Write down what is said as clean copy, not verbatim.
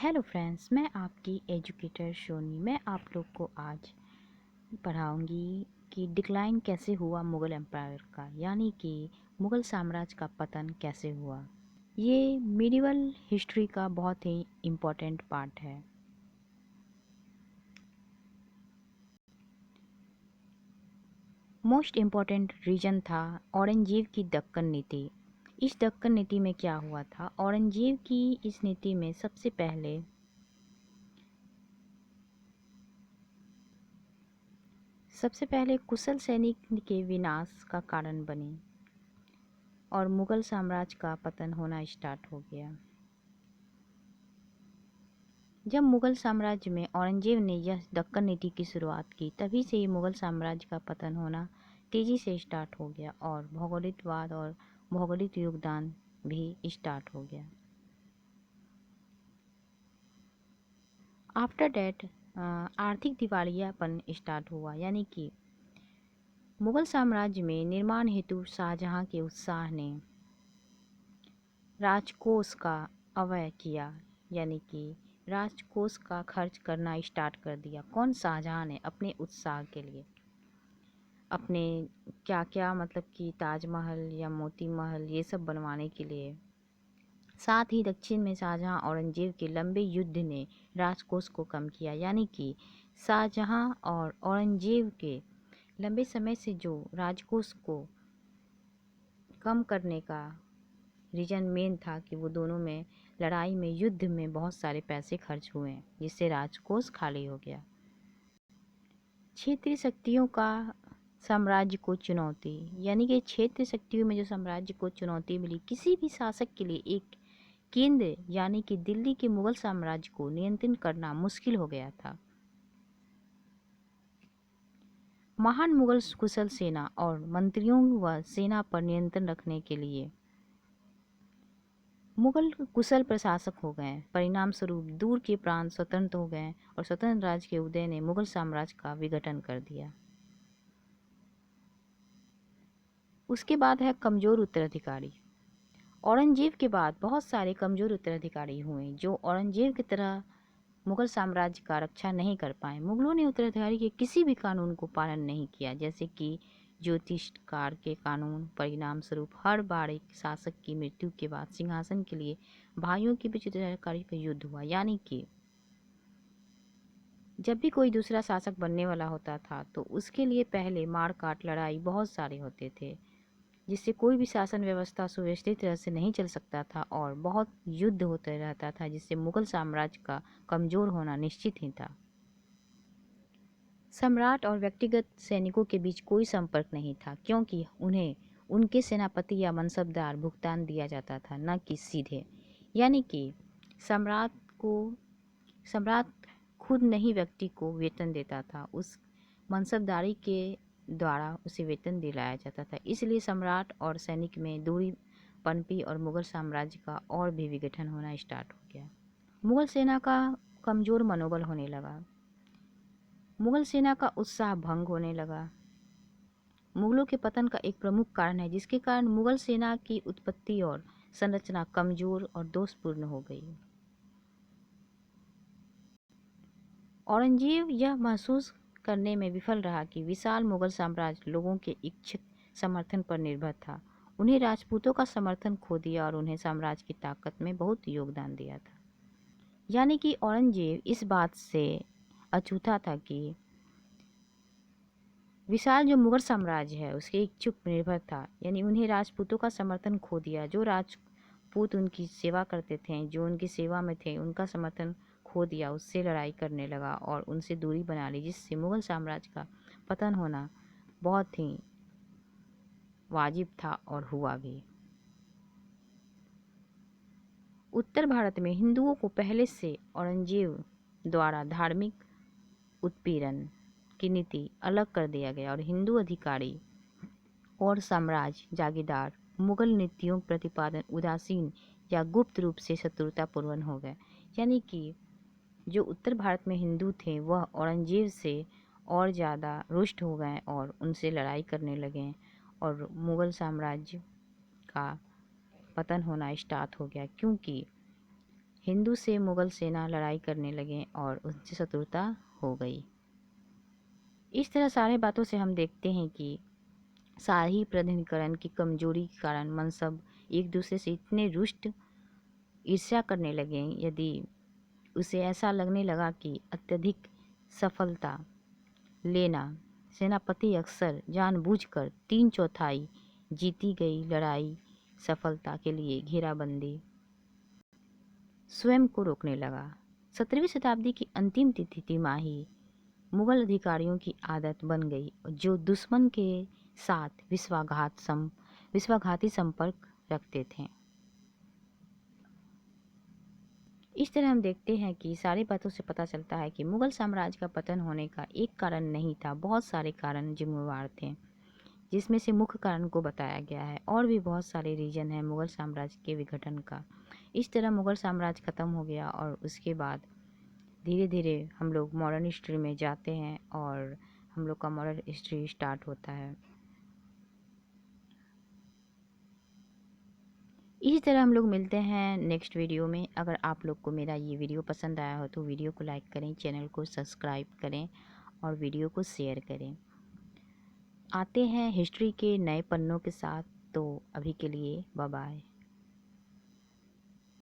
Hello friends, मैं आपकी educator शोनी। मैं आप लोग को आज पढ़ाऊंगी कि डिक्लाइन कैसे हुआ मुग़ल एम्पायर का, यानी कि मुग़ल साम्राज्य का पतन कैसे हुआ। ये मिडिवल हिस्ट्री का बहुत ही इम्पोर्टेंट पार्ट है। मोस्ट इम्पॉर्टेंट रीजन था औरंगजेब की दक्कन नीति। इस दक्कन नीति में क्या हुआ था? औरंगजेब की इस नीति में सबसे पहले कुशल सैनिक के विनाश का कारण बनी और मुग़ल साम्राज्य का पतन होना स्टार्ट हो गया। जब मुग़ल साम्राज्य में औरंगजेब ने यह दक्कन नीति की शुरुआत की, तभी से ही मुग़ल साम्राज्य का पतन होना तेज़ी से स्टार्ट हो गया और भौगोलिकवाद और भौगोलिक योगदान भी स्टार्ट हो गया। आफ्टर डैट आर्थिक दिवालियापन स्टार्ट हुआ, यानी कि मुग़ल साम्राज्य में निर्माण हेतु शाहजहां के उत्साह ने राजकोष का अव्यय किया, यानी कि राजकोष का खर्च करना स्टार्ट कर दिया। कौन? शाहजहां ने अपने उत्साह के लिए, अपने क्या क्या मतलब कि ताजमहल या मोती महल ये सब बनवाने के लिए। साथ ही दक्षिण में शाहजहां औरंगजेब के लंबे युद्ध ने राजकोष को कम किया, यानी कि शाहजहां और औरंगजेब के लंबे समय से जो राजकोष को कम करने का रीजन मेन था कि वो दोनों में लड़ाई में युद्ध में बहुत सारे पैसे खर्च हुए, जिससे राजकोष खाली हो गया। क्षेत्रीय शक्तियों का साम्राज्य को चुनौती, यानी कि क्षेत्रीय शक्तियों में जो साम्राज्य को चुनौती मिली, किसी भी शासक के लिए एक केंद्र यानी कि दिल्ली के मुगल साम्राज्य को नियंत्रण करना मुश्किल हो गया था। महान मुगल कुशल सेना और मंत्रियों व सेना पर नियंत्रण रखने के लिए मुगल कुशल प्रशासक हो गए। परिणाम स्वरूप दूर के प्रांत स्वतंत्र हो गए और स्वतंत्र राज्य के उदय ने मुगल साम्राज्य का विघटन कर दिया। उसके बाद है कमजोर उत्तराधिकारी। औरंगजेब के बाद बहुत सारे कमजोर उत्तराधिकारी हुए जो औरंगजेब की तरह मुगल साम्राज्य का रक्षा नहीं कर पाए। मुगलों ने उत्तराधिकारी के किसी भी कानून को पालन नहीं किया, जैसे कि ज्योतिषकार के कानून। परिणाम स्वरूप हर बार एक शासक की मृत्यु के बाद सिंहासन के लिए भाइयों के बीच उत्तराधिकारी का युद्ध हुआ, यानी कि जब भी कोई दूसरा शासक बनने वाला होता था तो उसके लिए पहले मार काट लड़ाई बहुत सारे होते थे, जिससे कोई भी शासन व्यवस्था सुव्यवस्थित तरह से नहीं चल सकता था और बहुत युद्ध होते रहता था, जिससे मुगल साम्राज्य का कमजोर होना निश्चित ही था। सम्राट और व्यक्तिगत सैनिकों के बीच कोई संपर्क नहीं था, क्योंकि उन्हें उनके सेनापति या मनसबदार भुगतान दिया जाता था, न कि सीधे। यानी कि सम्राट को सम्राट खुद नहीं व्यक्ति को वेतन देता था, उस मनसबदारी के द्वारा उसे वेतन दिलाया जाता था। इसलिए सम्राट और सैनिक में दूरी पनपी और मुगल साम्राज्य का और भी विघटन होना स्टार्ट हो गया। मुगल सेना का कमजोर मनोबल होने लगा। मुगल सेना का उत्साह भंग होने लगा। मुगलों के पतन का एक प्रमुख कारण है, जिसके कारण मुगल सेना की उत्पत्ति और संरचना कमजोर और दोषपूर्ण हो गई। औरंगजेब यह महसूस करने में विफल रहा कि विशाल मुगल साम्राज्य लोगों के इच्छुक समर्थन पर निर्भर था। उन्हें राजपूतों का समर्थन खो दिया और उन्हें साम्राज्य की ताकत में बहुत योगदान दिया था। यानी कि औरंगजेब इस बात से अछूता था कि विशाल जो मुगल साम्राज्य है उसके इच्छुक निर्भर था, यानी उन्हें राजपूतों का समर्थन खो दिया। जो राजपूत उनकी सेवा करते थे, जो उनकी सेवा में थे, उनका समर्थन खो दिया, उससे लड़ाई करने लगा और उनसे दूरी बना ली, जिससे मुगल साम्राज्य का पतन होना बहुत ही वाजिब था और हुआ भी। उत्तर भारत में हिंदुओं को पहले से औरंगजेब द्वारा धार्मिक उत्पीड़न की नीति अलग कर दिया गया और हिंदू अधिकारी और साम्राज्य जागीरदार मुगल नीतियों प्रतिपादन उदासीन या गुप्त रूप से शत्रुतापूर्ण हो गए। यानी कि जो उत्तर भारत में हिंदू थे वह औरंगजेब से और ज़्यादा रुष्ट हो गए और उनसे लड़ाई करने लगे और मुगल साम्राज्य का पतन होना स्टार्ट हो गया, क्योंकि हिंदू से मुगल सेना लड़ाई करने लगे और उनसे शत्रुता हो गई। इस तरह सारे बातों से हम देखते हैं कि शाही प्राधिकरण की कमजोरी के कारण मनसब एक दूसरे से इतने रुष्ट ईर्ष्या करने लगे। यदि उसे ऐसा लगने लगा कि अत्यधिक सफलता लेना, सेनापति अक्सर जानबूझकर 3/4 जीती गई लड़ाई सफलता के लिए घेराबंदी स्वयं को रोकने लगा। 17वीं शताब्दी की अंतिम तिमाही मुगल अधिकारियों की आदत बन गई जो दुश्मन के साथ विश्वासघाती संपर्क रखते थे। इस तरह हम देखते हैं कि सारी बातों से पता चलता है कि मुगल साम्राज्य का पतन होने का एक कारण नहीं था, बहुत सारे कारण जिम्मेवार थे, जिसमें से मुख्य कारण को बताया गया है। और भी बहुत सारे रीजन हैं मुगल साम्राज्य के विघटन का। इस तरह मुगल साम्राज्य ख़त्म हो गया और उसके बाद धीरे धीरे हम लोग मॉडर्न हिस्ट्री में जाते हैं और हम लोग का मॉडर्न हिस्ट्री स्टार्ट होता है। इसी तरह हम लोग मिलते हैं नेक्स्ट वीडियो में। अगर आप लोग को मेरा ये वीडियो पसंद आया हो तो वीडियो को लाइक करें, चैनल को सब्सक्राइब करें और वीडियो को शेयर करें। आते हैं हिस्ट्री के नए पन्नों के साथ, तो अभी के लिए बाय बाय।